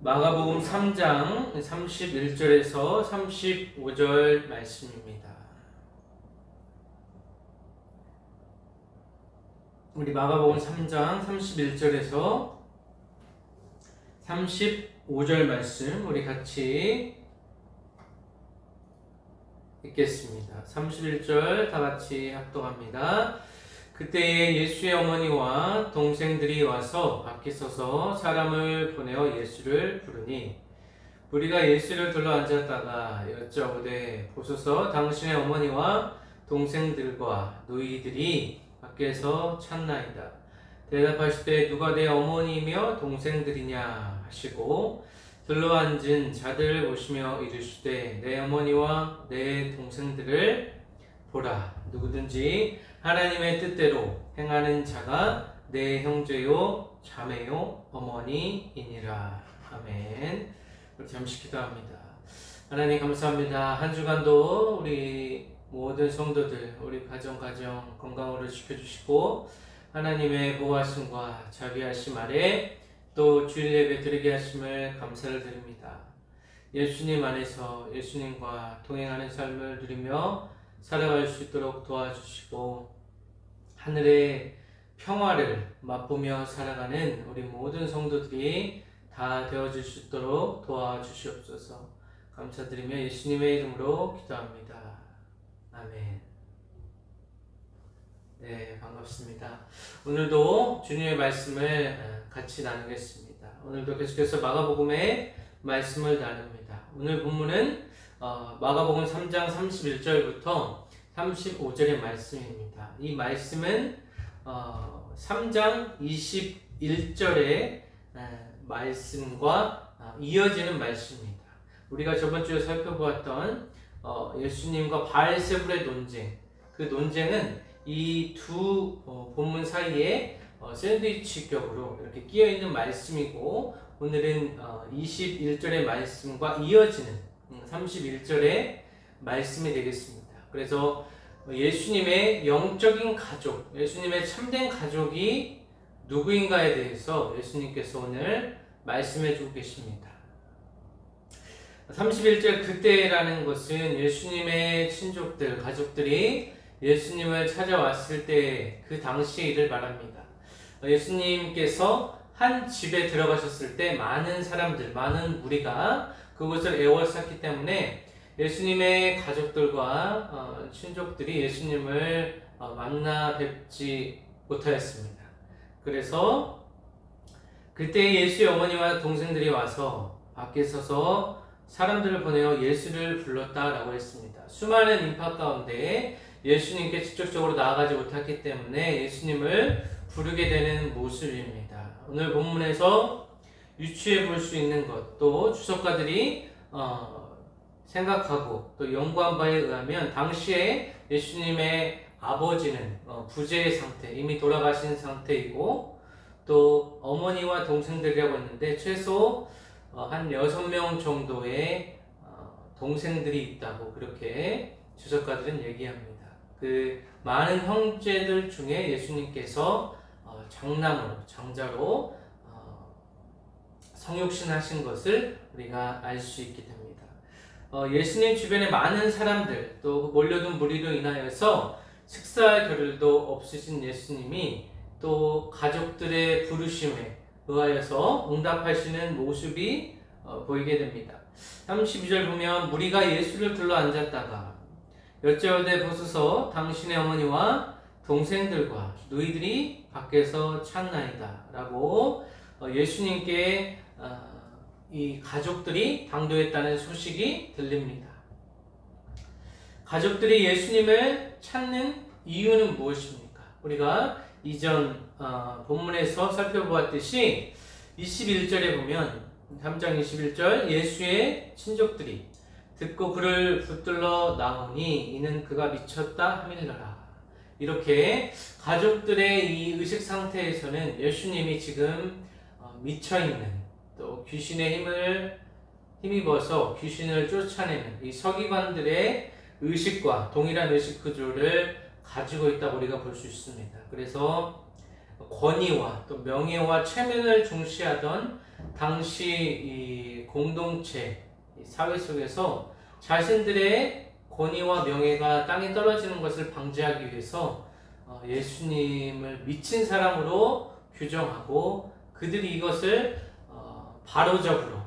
마가복음 3장 31절에서 35절 말씀입니다. 우리 마가복음 3장 31절에서 35절 말씀 우리 같이 읽겠습니다. 31절 다 같이 합독합니다. 그때에 예수의 어머니와 동생들이 와서 밖에 서서 사람을 보내어 예수를 부르니 우리가 예수를 둘러 앉았다가 여쭤보되 보소서 당신의 어머니와 동생들과 노이들이 밖에서 찾나이다. 대답하시되 누가 내 어머니이며 동생들이냐 하시고 둘러앉은 자들을 보시며 이르시되 내 어머니와 내 동생들을 보라. 누구든지 하나님의 뜻대로 행하는 자가 내 형제요 자매요 어머니이니라. 아멘. 우리 잠시 기도합니다. 하나님 감사합니다. 한 주간도 우리 모든 성도들 우리 가정 건강으로 지켜주시고 하나님의 보호하심과 자비하심 아래 또 주일 예배 드리게 하심을 감사를 드립니다. 예수님 안에서 예수님과 동행하는 삶을 누리며 살아갈 수 있도록 도와주시고 하늘의 평화를 맛보며 살아가는 우리 모든 성도들이 다 되어줄 수 있도록 도와주시옵소서. 감사드리며 예수님의 이름으로 기도합니다. 아멘. 네, 반갑습니다. 오늘도 주님의 말씀을 같이 나누겠습니다. 오늘도 계속해서 마가복음의 말씀을 나눕니다. 오늘 본문은 마가복음 3장 31절부터 35절의 말씀입니다. 이 말씀은 3장 21절의 말씀과 이어지는 말씀입니다. 우리가 저번 주에 살펴보았던 예수님과 바알세불의 논쟁, 그 논쟁은 이 두 본문 사이에 샌드위치격으로 이렇게 끼어있는 말씀이고 오늘은 21절의 말씀과 이어지는 31절의 말씀이 되겠습니다. 그래서 예수님의 영적인 가족, 예수님의 참된 가족이 누구인가에 대해서 예수님께서 오늘 말씀해 주고 계십니다. 31절 그때라는 것은 예수님의 친족들, 가족들이 예수님을 찾아왔을 때 그 당시의 일을 말합니다. 예수님께서 한 집에 들어가셨을 때 많은 사람들, 많은 무리가 그곳을 애워쌌기 때문에 예수님의 가족들과 친족들이 예수님을 만나 뵙지 못하였습니다. 그래서 그때 예수의 어머니와 동생들이 와서 밖에 서서 사람들을 보내어 예수를 불렀다라고 했습니다. 수많은 인파 가운데 예수님께 직접적으로 나아가지 못했기 때문에 예수님을 부르게 되는 모습입니다. 오늘 본문에서 유추해 볼 수 있는 것, 또 주석가들이 생각하고 또 연구한 바에 의하면 당시에 예수님의 아버지는 부재의 상태, 이미 돌아가신 상태이고 또 어머니와 동생들이라고 했는데 최소 한 6명 정도의 동생들이 있다고 그렇게 주석가들은 얘기합니다. 그 많은 형제들 중에 예수님께서 장자로 성육신하신 것을 우리가 알 수 있게 됩니다. 예수님 주변에 많은 사람들 또 몰려든 무리로 인하여서 식사할 겨를도 없으신 예수님이 또 가족들의 부르심에 의하여서 응답하시는 모습이 보이게 됩니다. 32절 보면 무리가 예수를 둘러 앉았다가 여쭤오되 보소서 당신의 어머니와 동생들과 너희들이 밖에서 찾나이다 라고 예수님께 이 가족들이 당도했다는 소식이 들립니다. 가족들이 예수님을 찾는 이유는 무엇입니까? 우리가 이전 본문에서 살펴보았듯이 21절에 보면 3장 21절 예수의 친족들이 듣고 그를 붙들러 나오니 이는 그가 미쳤다 하밀러라. 이렇게 가족들의 이 의식 상태에서는 예수님이 지금 미쳐있는 또 귀신의 힘을 힘입어서 귀신을 쫓아내는 이 서기관들의 의식과 동일한 의식 구조를 가지고 있다고 우리가 볼 수 있습니다. 그래서 권위와 또 명예와 체면을 중시하던 당시 이 공동체, 이 사회 속에서 자신들의 권위와 명예가 땅에 떨어지는 것을 방지하기 위해서 예수님을 미친 사람으로 규정하고 그들이 이것을 바로잡으러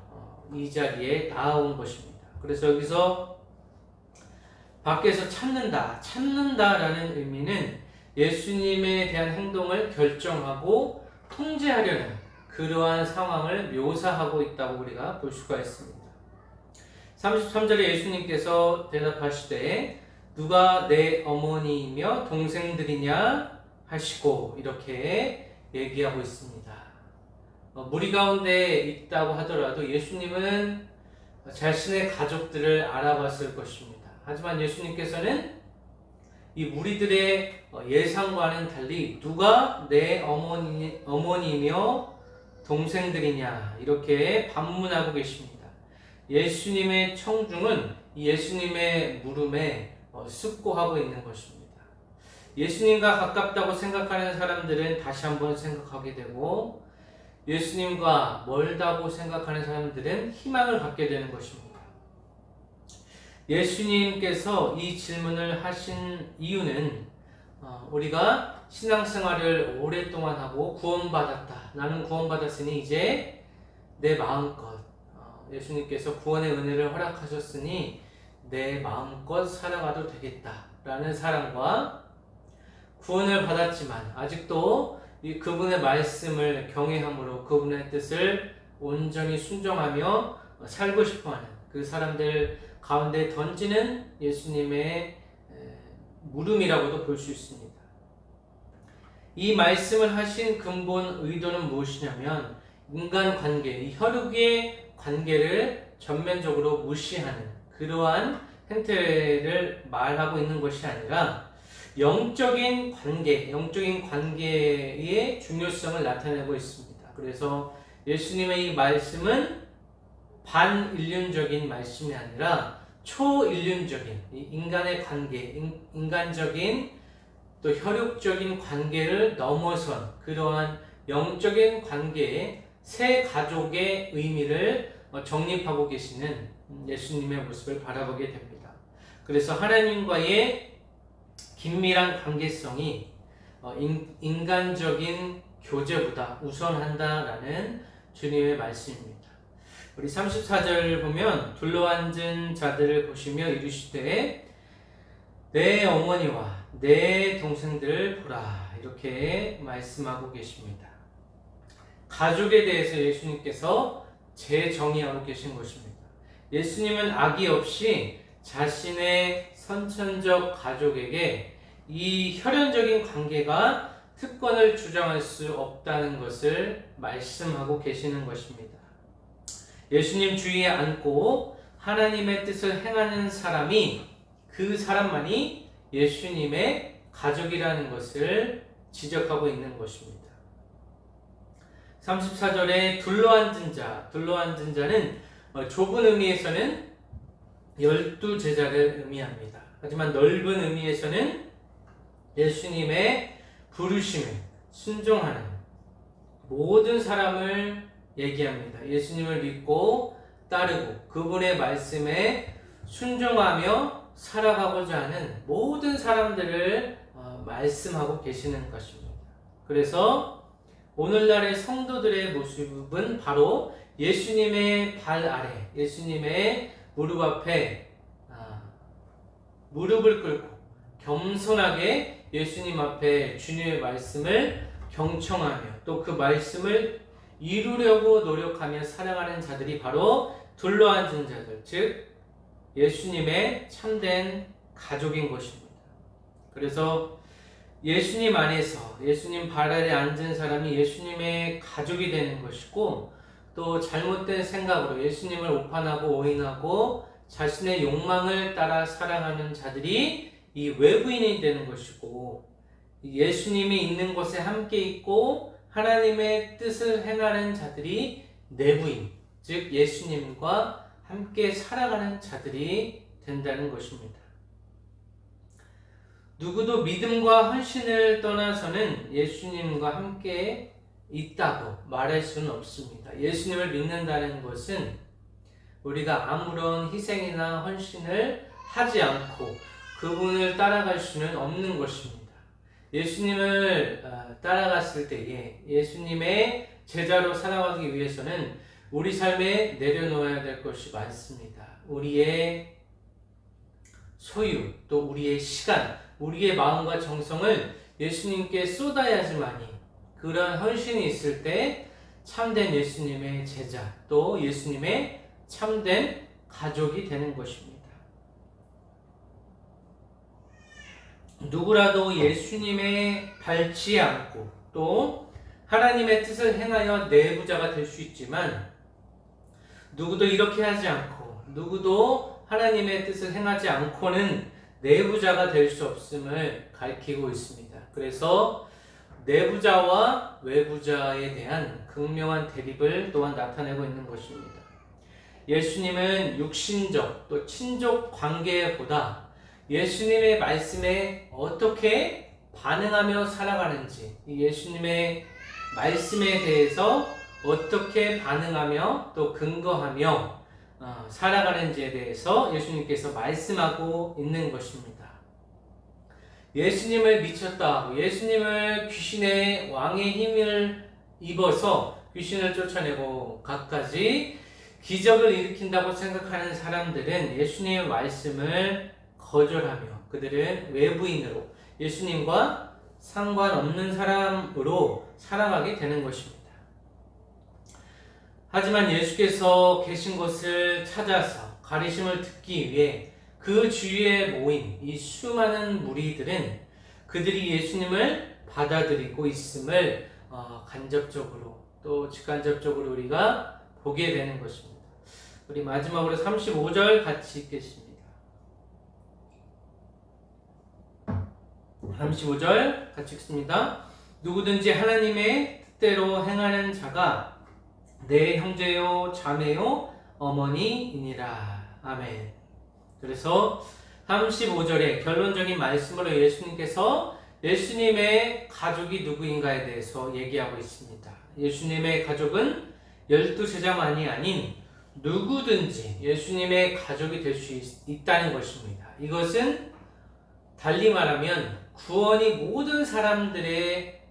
이 자리에 나아온 것입니다. 그래서 여기서 밖에서 찾는다라는 의미는 예수님에 대한 행동을 결정하고 통제하려는 그러한 상황을 묘사하고 있다고 우리가 볼 수가 있습니다. 33절에 예수님께서 대답하시되 누가 내 어머니이며 동생들이냐 하시고 이렇게 얘기하고 있습니다. 무리 가운데 있다고 하더라도 예수님은 자신의 가족들을 알아봤을 것입니다. 하지만 예수님께서는 이 무리들의 예상과는 달리 누가 내 어머니이며 동생들이냐 이렇게 반문하고 계십니다. 예수님의 청중은 예수님의 물음에 숙고하고 있는 것입니다. 예수님과 가깝다고 생각하는 사람들은 다시 한번 생각하게 되고 예수님과 멀다고 생각하는 사람들은 희망을 갖게 되는 것입니다. 예수님께서 이 질문을 하신 이유는 우리가 신앙생활을 오랫동안 하고 구원받았다. 나는 구원받았으니 이제 내 마음껏 예수님께서 구원의 은혜를 허락하셨으니 내 마음껏 살아가도 되겠다라는 사람과 구원을 받았지만 아직도 그분의 말씀을 경외함으로 그분의 뜻을 온전히 순종하며 살고 싶어하는 그 사람들 가운데 던지는 예수님의 물음이라고도 볼 수 있습니다. 이 말씀을 하신 근본 의도는 무엇이냐면 인간관계, 이 혈육의 관계를 전면적으로 무시하는 그러한 행태를 말하고 있는 것이 아니라 영적인 관계의 중요성을 나타내고 있습니다. 그래서 예수님의 이 말씀은 반인륜적인 말씀이 아니라 초인륜적인 인간의 관계, 인간적인 또 혈육적인 관계를 넘어선 그러한 영적인 관계의 새 가족의 의미를 정립하고 계시는 예수님의 모습을 바라보게 됩니다. 그래서 하나님과의 긴밀한 관계성이 인간적인 교제보다 우선한다라는 주님의 말씀입니다. 우리 34절 보면 둘러앉은 자들을 보시며 이르시되 내 어머니와 내 동생들을 보라 이렇게 말씀하고 계십니다. 가족에 대해서 예수님께서 재정의하고 계신 것입니다. 예수님은 악의 없이 자신의 선천적 가족에게 이 혈연적인 관계가 특권을 주장할 수 없다는 것을 말씀하고 계시는 것입니다. 예수님 주위에 앉고 하나님의 뜻을 행하는 사람이 그 사람만이 예수님의 가족이라는 것을 지적하고 있는 것입니다. 34절에 둘러앉은 자는 좁은 의미에서는 12제자를 의미합니다. 하지만 넓은 의미에서는 예수님의 부르심에 순종하는 모든 사람을 얘기합니다. 예수님을 믿고 따르고 그분의 말씀에 순종하며 살아가고자 하는 모든 사람들을 말씀하고 계시는 것입니다. 그래서 오늘날의 성도들의 모습은 바로 예수님의 발 아래, 예수님의 무릎 앞에 무릎을 꿇고 겸손하게 예수님 앞에 주님의 말씀을 경청하며 또 그 말씀을 이루려고 노력하며 살아가는 자들이 바로 둘러앉은 자들, 즉 예수님의 참된 가족인 것입니다. 그래서 예수님 안에서 예수님 발 아래 앉은 사람이 예수님의 가족이 되는 것이고 또 잘못된 생각으로 예수님을 오판하고 오인하고 자신의 욕망을 따라 살아가는 자들이 이 외부인이 되는 것이고 예수님이 있는 곳에 함께 있고 하나님의 뜻을 행하는 자들이 내부인, 즉 예수님과 함께 살아가는 자들이 된다는 것입니다. 누구도 믿음과 헌신을 떠나서는 예수님과 함께 있다고 말할 수는 없습니다. 예수님을 믿는다는 것은 우리가 아무런 희생이나 헌신을 하지 않고 그분을 따라갈 수는 없는 것입니다. 예수님을 따라갔을 때에 예수님의 제자로 살아가기 위해서는 우리 삶에 내려놓아야 될 것이 많습니다. 우리의 소유, 또 우리의 시간, 우리의 마음과 정성을 예수님께 쏟아야지만이 그런 헌신이 있을 때 참된 예수님의 제자, 또 예수님의 참된 가족이 되는 것입니다. 누구라도 예수님에 밟지 않고 또 하나님의 뜻을 행하여 내부자가 될 수 있지만 누구도 이렇게 하지 않고 누구도 하나님의 뜻을 행하지 않고는 내부자가 될 수 없음을 가리키고 있습니다. 그래서 내부자와 외부자에 대한 극명한 대립을 또한 나타내고 있는 것입니다. 예수님은 육신적 또 친족 관계보다 예수님의 말씀에 어떻게 반응하며 살아가는지, 예수님의 말씀에 대해서 어떻게 반응하며 또 근거하며 살아가는지에 대해서 예수님께서 말씀하고 있는 것입니다. 예수님을 미쳤다, 예수님을 귀신의 왕의 힘을 입어서 귀신을 쫓아내고 갖가지 기적을 일으킨다고 생각하는 사람들은 예수님의 말씀을 거절하며 그들은 외부인으로 예수님과 상관없는 사람으로 살아가게 되는 것입니다. 하지만 예수께서 계신 곳을 찾아서 가르침을 듣기 위해 그 주위에 모인 이 수많은 무리들은 그들이 예수님을 받아들이고 있음을 간접적으로 또 직간접적으로 우리가 보게 되는 것입니다. 우리 마지막으로 35절 같이 읽겠습니다. 35절 같이 읽습니다. 누구든지 하나님의 뜻대로 행하는 자가 내 형제요 자매요 어머니이니라. 아멘. 그래서 35절의 결론적인 말씀으로 예수님께서 예수님의 가족이 누구인가에 대해서 얘기하고 있습니다. 예수님의 가족은 12제자만이 아닌 누구든지 예수님의 가족이 될 수 있다는 것입니다. 이것은 달리 말하면 구원이 모든 사람들의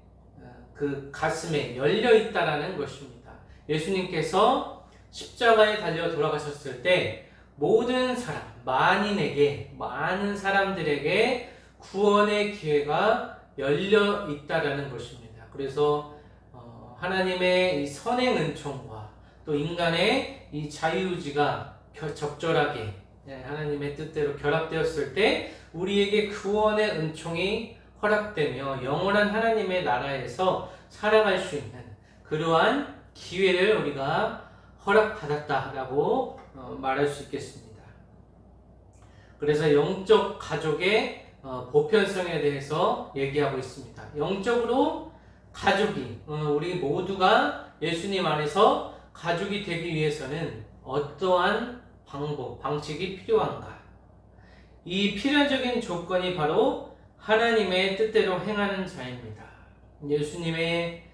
그 가슴에 열려 있다라는 것입니다. 예수님께서 십자가에 달려 돌아가셨을 때 모든 사람, 만인에게, 많은 사람들에게 구원의 기회가 열려 있다라는 것입니다. 그래서 하나님의 이 선행 은총과 또 인간의 이 자유의지가 적절하게 하나님의 뜻대로 결합되었을 때 우리에게 구원의 은총이 허락되며 영원한 하나님의 나라에서 살아갈 수 있는 그러한 기회를 우리가 허락받았다라고 말할 수 있겠습니다. 그래서 영적 가족의 보편성에 대해서 얘기하고 있습니다. 영적으로 가족이, 우리 모두가 예수님 안에서 가족이 되기 위해서는 어떠한 방법, 방식이 필요한가? 이 필연적인 조건이 바로 하나님의 뜻대로 행하는 자입니다. 예수님의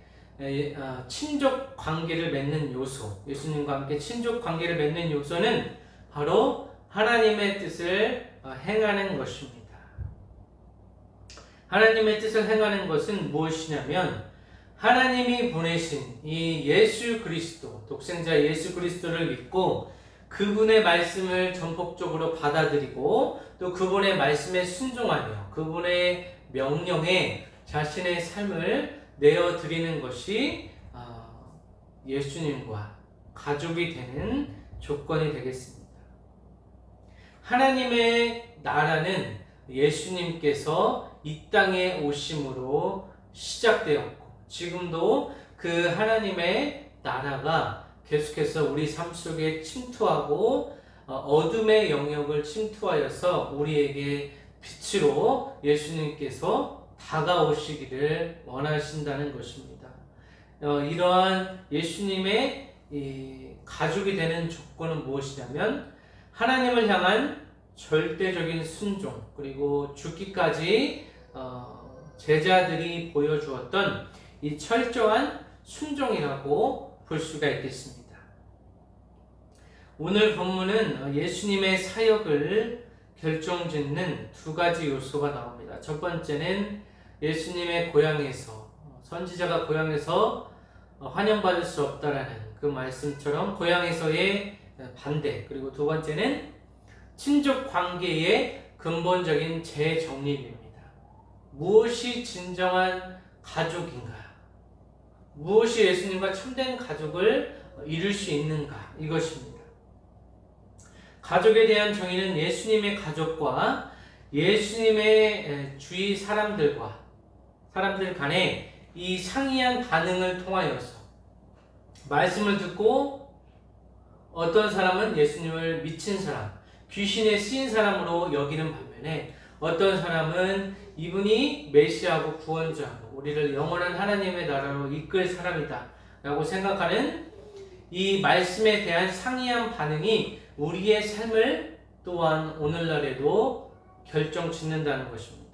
친족 관계를 맺는 요소, 예수님과 함께 친족 관계를 맺는 요소는 바로 하나님의 뜻을 행하는 것입니다. 하나님의 뜻을 행하는 것은 무엇이냐면 하나님이 보내신 이 예수 그리스도, 독생자 예수 그리스도를 믿고 그분의 말씀을 전폭적으로 받아들이고 또 그분의 말씀에 순종하며 그분의 명령에 자신의 삶을 내어드리는 것이 예수님과 가족이 되는 조건이 되겠습니다. 하나님의 나라는 예수님께서 이 땅에 오심으로 시작되었고 지금도 그 하나님의 나라가 계속해서 우리 삶 속에 침투하고 어둠의 영역을 침투하여서 우리에게 빛으로 예수님께서 다가오시기를 원하신다는 것입니다. 이러한 예수님의 가족이 되는 조건은 무엇이냐면 하나님을 향한 절대적인 순종, 그리고 죽기까지 제자들이 보여주었던 이 철저한 순종이라고 볼 수가 있겠습니다. 오늘 본문은 예수님의 사역을 결정짓는 두 가지 요소가 나옵니다. 첫 번째는 예수님의 고향에서, 선지자가 고향에서 환영받을 수 없다라는 그 말씀처럼 고향에서의 반대, 그리고 두 번째는 친족 관계의 근본적인 재정립입니다. 무엇이 진정한 가족인가? 무엇이 예수님과 참된 가족을 이룰 수 있는가? 이것입니다. 가족에 대한 정의는 예수님의 가족과 예수님의 주위 사람들 간의 이 상이한 반응을 통하여서 말씀을 듣고 어떤 사람은 예수님을 미친 사람, 귀신에 쓰인 사람으로 여기는 반면에 어떤 사람은 이분이 메시아고 구원자고 우리를 영원한 하나님의 나라로 이끌 사람이다 라고 생각하는 이 말씀에 대한 상이한 반응이 우리의 삶을 또한 오늘날에도 결정짓는다는 것입니다.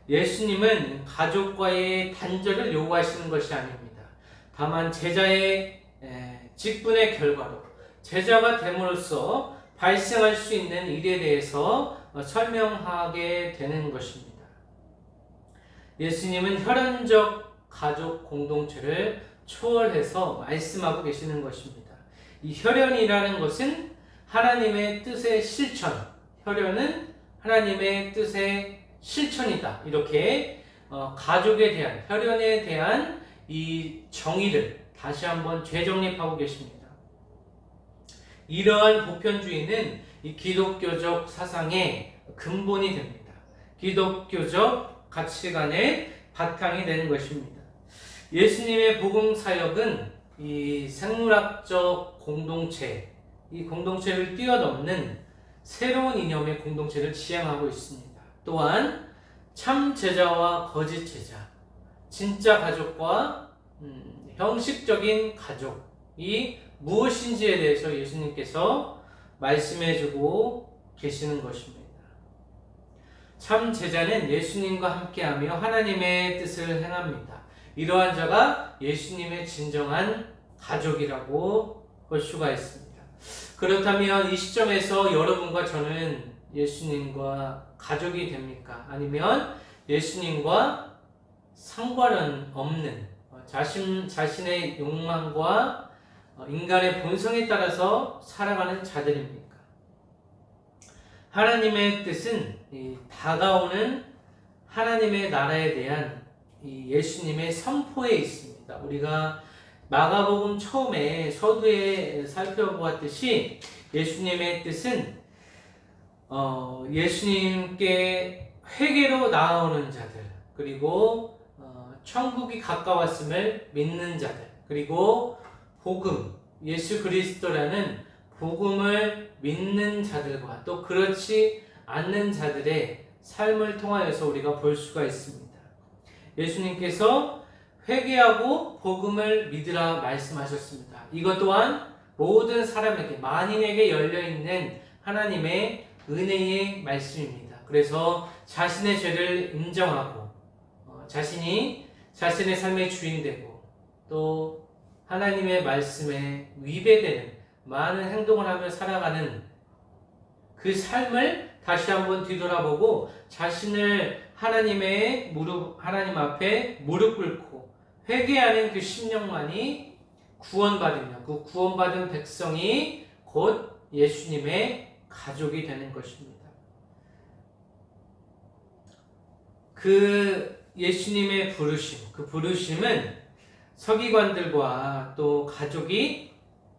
예수님은 가족과의 단절을 요구하시는 것이 아닙니다. 다만 제자의 직분의 결과로 제자가 됨으로써 발생할 수 있는 일에 대해서 설명하게 되는 것입니다. 예수님은 혈연적 가족 공동체를 초월해서 말씀하고 계시는 것입니다. 이 혈연이라는 것은 하나님의 뜻의 실천, 혈연은 하나님의 뜻의 실천이다. 이렇게 가족에 대한, 혈연에 대한 이 정의를 다시 한번 재정립하고 계십니다. 이러한 보편주의는 이 기독교적 사상의 근본이 됩니다. 기독교적 가치관의 바탕이 되는 것입니다. 예수님의 복음 사역은 이 생물학적 공동체, 이 공동체를 뛰어넘는 새로운 이념의 공동체를 지향하고 있습니다. 또한 참 제자와 거짓 제자, 진짜 가족과 형식적인 가족이 무엇인지에 대해서 예수님께서 말씀해주고 계시는 것입니다. 참 제자는 예수님과 함께하며 하나님의 뜻을 행합니다. 이러한 자가 예수님의 진정한 가족이라고 볼 수가 있습니다. 그렇다면 이 시점에서 여러분과 저는 예수님과 가족이 됩니까? 아니면 예수님과 상관은 없는 자신의 욕망과 인간의 본성에 따라서 살아가는 자들입니까? 하나님의 뜻은 다가오는 하나님의 나라에 대한 예수님의 선포에 있습니다. 우리가 마가복음 처음에 서두에 살펴보았듯이 예수님의 뜻은 예수님께 회개로 나아오는 자들, 그리고 천국이 가까웠음을 믿는 자들, 그리고 복음, 예수 그리스도라는 복음을 믿는 자들과 또 그렇지 않는 자들의 삶을 통하여서 우리가 볼 수가 있습니다. 예수님께서 회개하고 복음을 믿으라 말씀하셨습니다. 이것 또한 모든 사람에게, 만인에게 열려있는 하나님의 은혜의 말씀입니다. 그래서 자신의 죄를 인정하고 자신이 자신의 삶의 주인 되고 또 하나님의 말씀에 위배되는 많은 행동을 하며 살아가는 그 삶을 다시 한번 뒤돌아보고 자신을 하나님 앞에 무릎 꿇고 회개하는 그 심령만이 구원받으며 그 구원받은 백성이 곧 예수님의 가족이 되는 것입니다. 그 예수님의 부르심, 그 부르심은 서기관들과 또 가족이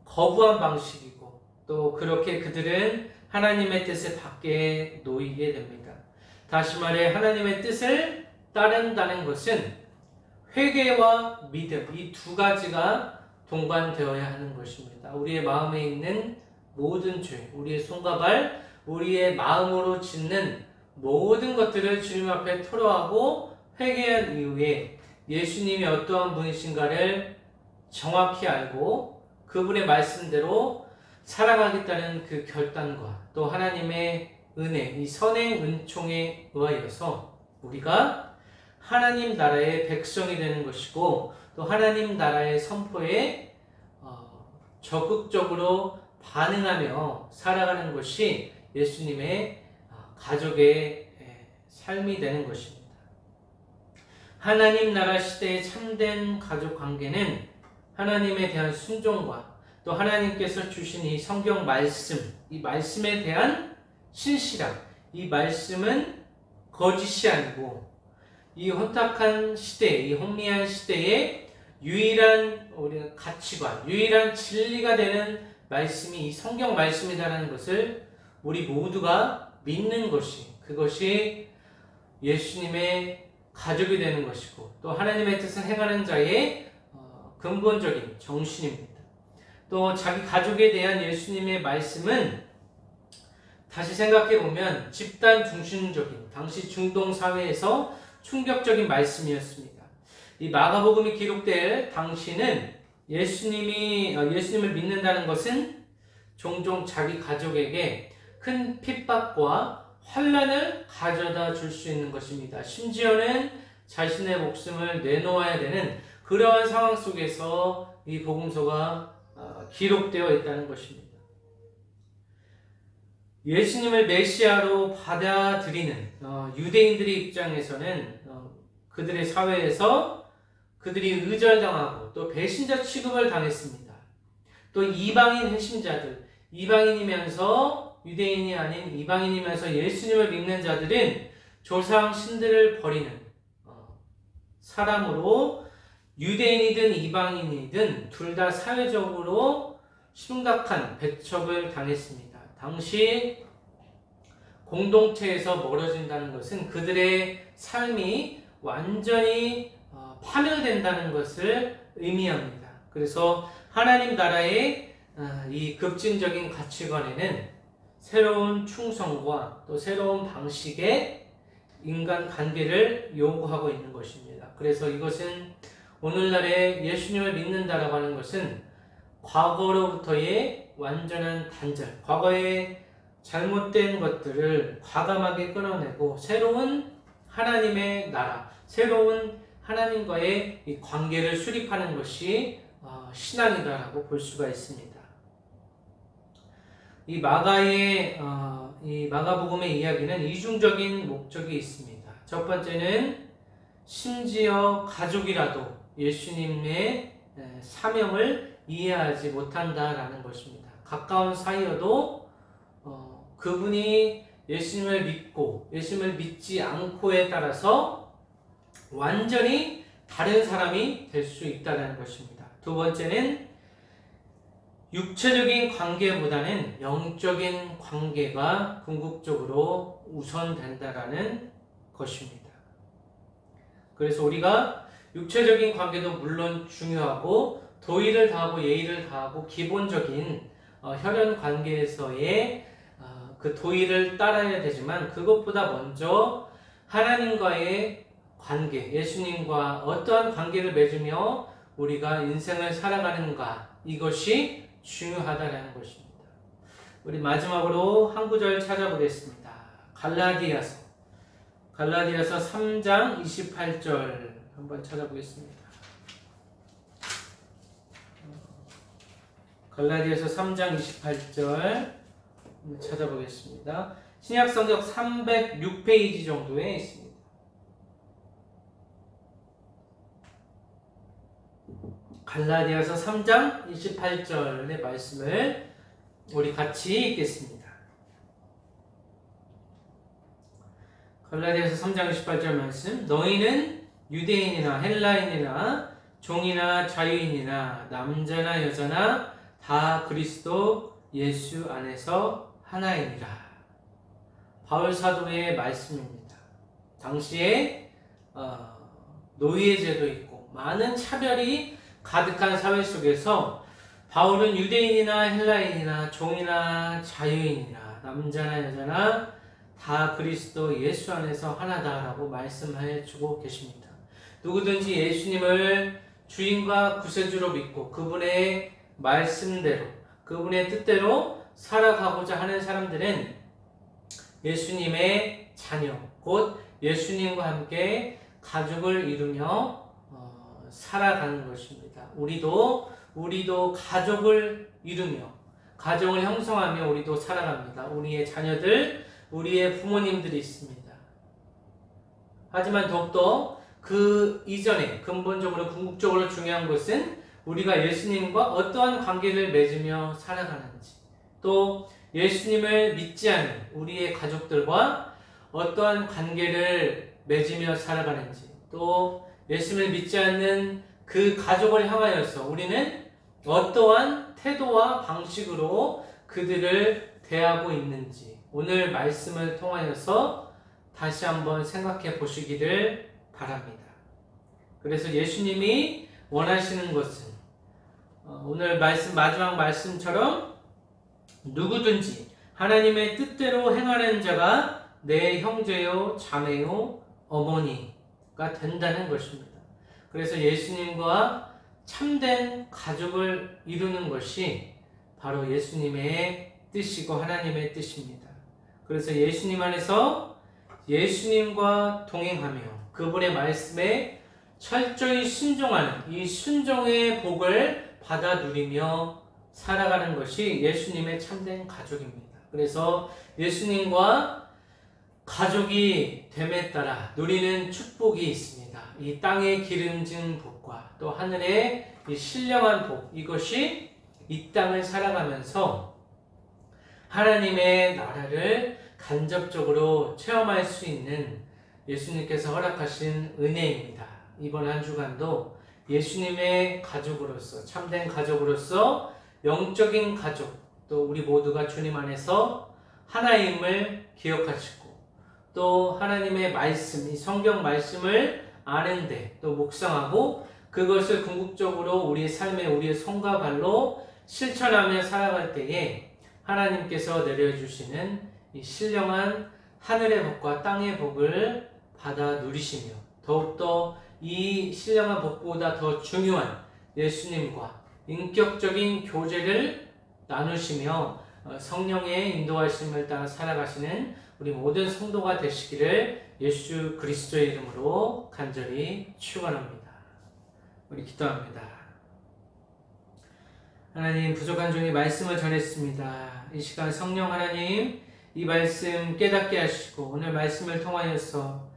거부한 방식이고 또 그렇게 그들은 하나님의 뜻을 밖에 놓이게 됩니다. 다시 말해 하나님의 뜻을 따른다는 것은 회개와 믿음, 이 두 가지가 동반되어야 하는 것입니다. 우리의 마음에 있는 모든 죄, 우리의 손과 발, 우리의 마음으로 짓는 모든 것들을 주님 앞에 토로하고 회개한 이후에 예수님이 어떠한 분이신가를 정확히 알고 그분의 말씀대로 살아가겠다는 그 결단과 또 하나님의 은혜, 이 선행 은총에 의하여서 우리가 하나님 나라의 백성이 되는 것이고 또 하나님 나라의 선포에 적극적으로 반응하며 살아가는 것이 예수님의 가족의 삶이 되는 것입니다. 하나님 나라 시대의 참된 가족 관계는 하나님에 대한 순종과 또 하나님께서 주신 이 성경 말씀, 이 말씀에 대한 신실함, 이 말씀은 거짓이 아니고 이 혼탁한 시대, 이 혼미한 시대에 유일한 우리 가치관, 유일한 진리가 되는 말씀이 이 성경 말씀이다라는 것을 우리 모두가 믿는 것이, 그것이 예수님의 가족이 되는 것이고 또 하나님의 뜻을 행하는 자의 근본적인 정신입니다. 또 자기 가족에 대한 예수님의 말씀은 다시 생각해보면 집단 중심적인 당시 중동 사회에서 충격적인 말씀이었습니다. 이 마가복음이 기록될 당시는 예수님을 믿는다는 것은 종종 자기 가족에게 큰 핍박과 환난을 가져다 줄 수 있는 것입니다. 심지어는 자신의 목숨을 내놓아야 되는 그러한 상황 속에서 이 복음서가 기록되어 있다는 것입니다. 예수님을 메시아로 받아들이는 유대인들의 입장에서는 그들의 사회에서 그들이 의절당하고 또 배신자 취급을 당했습니다. 또 이방인 회심자들, 이방인이면서 유대인이 아닌 이방인이면서 예수님을 믿는 자들은 조상 신들을 버리는 사람으로 유대인이든 이방인이든 둘 다 사회적으로 심각한 배척을 당했습니다. 당시 공동체에서 멀어진다는 것은 그들의 삶이 완전히 파멸된다는 것을 의미합니다. 그래서 하나님 나라의 이 급진적인 가치관에는 새로운 충성과 또 새로운 방식의 인간 관계를 요구하고 있는 것입니다. 그래서 이것은 오늘날의 예수님을 믿는다라고 하는 것은 과거로부터의 완전한 단절, 과거의 잘못된 것들을 과감하게 끊어내고 새로운 하나님의 나라, 새로운 하나님과의 이 관계를 수립하는 것이 신앙이다라고 볼 수가 있습니다. 이 마가복음의 이야기는 이중적인 목적이 있습니다. 첫 번째는 심지어 가족이라도 예수님의 사명을 이해하지 못한다라는 것입니다. 가까운 사이여도 그분이 예수님을 믿고 예수님을 믿지 않고에 따라서 완전히 다른 사람이 될 수 있다는 것입니다. 두 번째는 육체적인 관계보다는 영적인 관계가 궁극적으로 우선된다라는 것입니다. 그래서 우리가 육체적인 관계도 물론 중요하고 도의를 다하고 예의를 다하고 기본적인 혈연 관계에서의 그 도의를 따라야 되지만 그것보다 먼저 하나님과의 관계, 예수님과 어떠한 관계를 맺으며 우리가 인생을 살아가는가, 이것이 중요하다는 것입니다. 우리 마지막으로 한 구절 찾아보겠습니다. 갈라디아서 3장 28절 한번 찾아보겠습니다. 갈라디아서 3장 28절 찾아보겠습니다. 신약성경 306페이지 정도에 있습니다. 갈라디아서 3장 28절의 말씀을 우리 같이 읽겠습니다. 갈라디아서 3장 28절 말씀. 너희는 유대인이나 헬라인이나 종이나 자유인이나 남자나 여자나 다 그리스도 예수 안에서 하나이니라. 바울 사도의 말씀입니다. 당시에 노예제도 있고 많은 차별이 가득한 사회 속에서 바울은 유대인이나 헬라인이나 종이나 자유인이나 남자나 여자나 다 그리스도 예수 안에서 하나다라고 말씀해 주고 계십니다. 누구든지 예수님을 주인과 구세주로 믿고 그분의 말씀대로, 그분의 뜻대로 살아가고자 하는 사람들은 예수님의 자녀, 곧 예수님과 함께 가족을 이루며 살아가는 것입니다. 우리도 가족을 이루며 가정을 형성하며 우리도 살아갑니다. 우리의 자녀들, 우리의 부모님들이 있습니다. 하지만 더욱더 그 이전에 근본적으로 궁극적으로 중요한 것은 우리가 예수님과 어떠한 관계를 맺으며 살아가는지, 또 예수님을 믿지 않은 우리의 가족들과 어떠한 관계를 맺으며 살아가는지, 또 예수님을 믿지 않는 그 가족을 향하여서 우리는 어떠한 태도와 방식으로 그들을 대하고 있는지 오늘 말씀을 통하여서 다시 한번 생각해 보시기를 바랍니다. 그래서 예수님이 원하시는 것은 오늘 마지막 말씀처럼 누구든지 하나님의 뜻대로 행하는 자가 내 형제요, 자매요, 어머니가 된다는 것입니다. 그래서 예수님과 참된 가족을 이루는 것이 바로 예수님의 뜻이고 하나님의 뜻입니다. 그래서 예수님 안에서 예수님과 동행하며 그분의 말씀에 철저히 순종하는 이 순종의 복을 받아 누리며 살아가는 것이 예수님의 참된 가족입니다. 그래서 예수님과 가족이 됨에 따라 누리는 축복이 있습니다. 이 땅의 기름진 복과 또 하늘의 이 신령한 복, 이것이 이 땅을 살아가면서 하나님의 나라를 간접적으로 체험할 수 있는 예수님께서 허락하신 은혜입니다. 이번 한 주간도 예수님의 가족으로서, 참된 가족으로서 영적인 가족, 또 우리 모두가 주님 안에서 하나임을 기억하시고 또 하나님의 말씀, 이 성경 말씀을 아는데 또 묵상하고 그것을 궁극적으로 우리의 삶에 우리의 손과 발로 실천하며 살아갈 때에 하나님께서 내려주시는 이 신령한 하늘의 복과 땅의 복을 받아 누리시며 더욱더 이 신령한 복보다 더 중요한 예수님과 인격적인 교제를 나누시며 성령의 인도하심을 따라 살아가시는 우리 모든 성도가 되시기를 예수 그리스도의 이름으로 간절히 축원합니다. 우리 기도합니다. 하나님, 부족한 종이 말씀을 전했습니다. 이 시간 성령 하나님, 이 말씀 깨닫게 하시고 오늘 말씀을 통하여서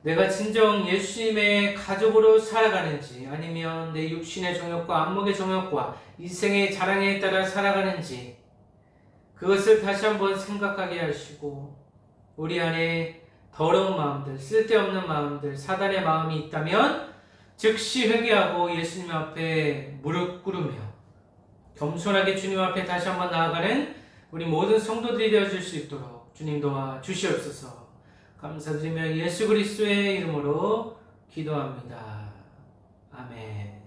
내가 진정 예수님의 가족으로 살아가는지 아니면 내 육신의 정욕과 안목의 정욕과 인생의 자랑에 따라 살아가는지 그것을 다시 한번 생각하게 하시고 우리 안에 더러운 마음들, 쓸데없는 마음들, 사단의 마음이 있다면 즉시 회개하고 예수님 앞에 무릎 꿇으며 겸손하게 주님 앞에 다시 한번 나아가는 우리 모든 성도들이 되어줄 수 있도록 주님 도와 주시옵소서. 감사드리며 예수 그리스도의 이름으로 기도합니다. 아멘.